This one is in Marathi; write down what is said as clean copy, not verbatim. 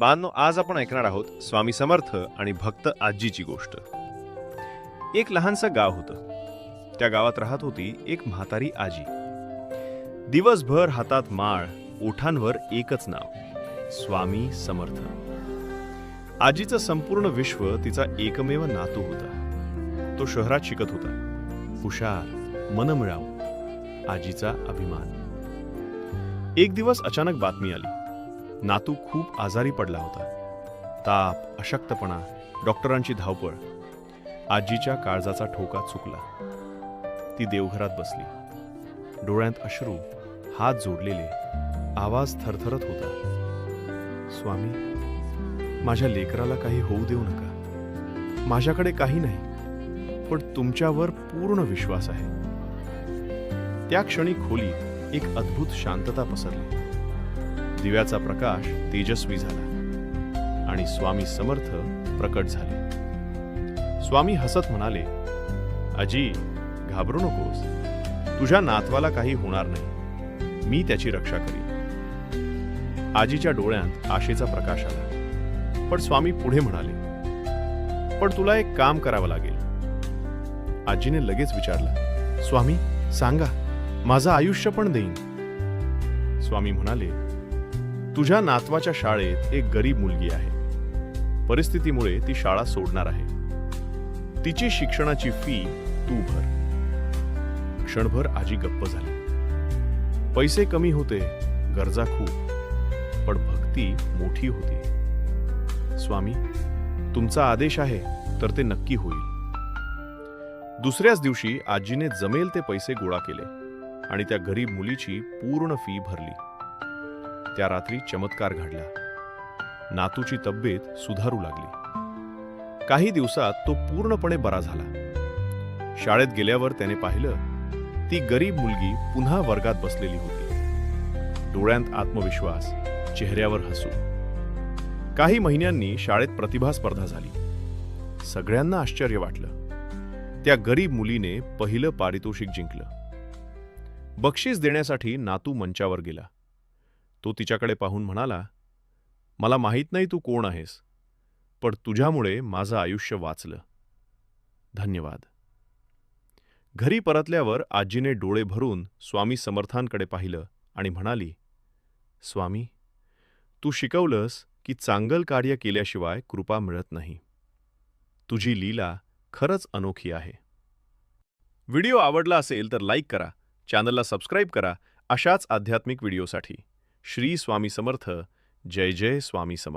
बाळांनो, आज आपण ऐकणार आहोत स्वामी समर्थ आणि भक्त आजीची गोष्ट. एक लहानसं गाव होतं. त्या गावात राहत होती एक म्हातारी आजी. दिवसभर हातात माळ, ओठांवर एकच नाव, स्वामी समर्थ. आजीचं संपूर्ण विश्व तिचा एकमेव नातू होता. तो शहरात शिकत होता. हुशार, मनमिळाऊ, आजीचा अभिमान. एक दिवस अचानक बातमी आली. नातू खूप आजारी पडला होता. ताप, अशक्तपणा, डॉक्टरांची धावपळ. आजीच्या काळजाचा ठोका चुकला. ती देवघरात बसली. डोळ्यात अश्रू, हात जोडलेले, आवाज थरथरत होता. स्वामी, माझ्या लेकराला काही होऊ देऊ नका. माझ्याकडे काही नाही, पण तुमच्यावर पूर्ण विश्वास आहे. त्या क्षणी खोलीत एक अद्भुत शांतता पसरली. दिव्याचा प्रकाश तेजस्वी झाला आणि स्वामी समर्थ प्रकट झाले. स्वामी हसत म्हणाले, आजी, घाबरू नकोस. तुझ्या नातवाला काही होणार नाही. मी त्याची रक्षा करीन. आजीच्या डोळ्यात आशेचा प्रकाश आला. पण स्वामी पुढे म्हणाले, पण तुला एक काम करावं लागेल. आजीने लगेच विचारलं, स्वामी सांगा, माझं आयुष्य पण देईन. स्वामी म्हणाले, तुझ्या नातवाच्या शाळेत एक गरीब मुलगी आहे. परिस्थितीमुळे ती शाळा सोडणार आहे. तिची शिक्षणाची फी तू भर. क्षणभर आजी गप्प झाली. पैसे कमी होते, गरजा खूप, पण भक्ती मोठी होती. स्वामी, तुमचा आदेश आहे तर ते नक्की होईल. दुसऱ्याच दिवशी आजीने जमेल ते पैसे गोळा केले आणि त्या गरीब मुलीची पूर्ण फी भरली. त्या रात्री चमत्कार घडला. नातूची तब्येत सुधारू लागली. काही दिवसात तो पूर्णपणे बरा झाला. शाळेत गेल्यावर त्याने पाहिलं, ती गरीब मुलगी पुन्हा वर्गात बसलेली होती. डोळ्यात आत्मविश्वास, चेहऱ्यावर हसू. काही महिन्यांनी शाळेत प्रतिभा स्पर्धा झाली. सगळ्यांना आश्चर्य वाटलं. त्या गरीब मुलीने पहिलं पारितोषिक जिंकलं. बक्षीस देण्यासाठी नातू मंचावर गेला. तो तिच्याकडे पाहून म्हणाला, मला माहीत नाही तू कोण आहेस, पण तुझ्यामुळे माझं आयुष्य वाचलं. धन्यवाद. घरी परतल्यावर आजीने डोळे भरून स्वामी समर्थांकडे पाहिलं आणि म्हणाली, स्वामी, तू शिकवलंस की चांगलं कार्य केल्याशिवाय कृपा मिळत नाही. तुझी लीला खरंच अनोखी आहे. व्हिडिओ आवडला असेल तर लाईक करा, चॅनलला सबस्क्राईब करा अशाच आध्यात्मिक व्हिडिओसाठी. श्री स्वामी समर्थ. जय जय स्वामी समर्थ.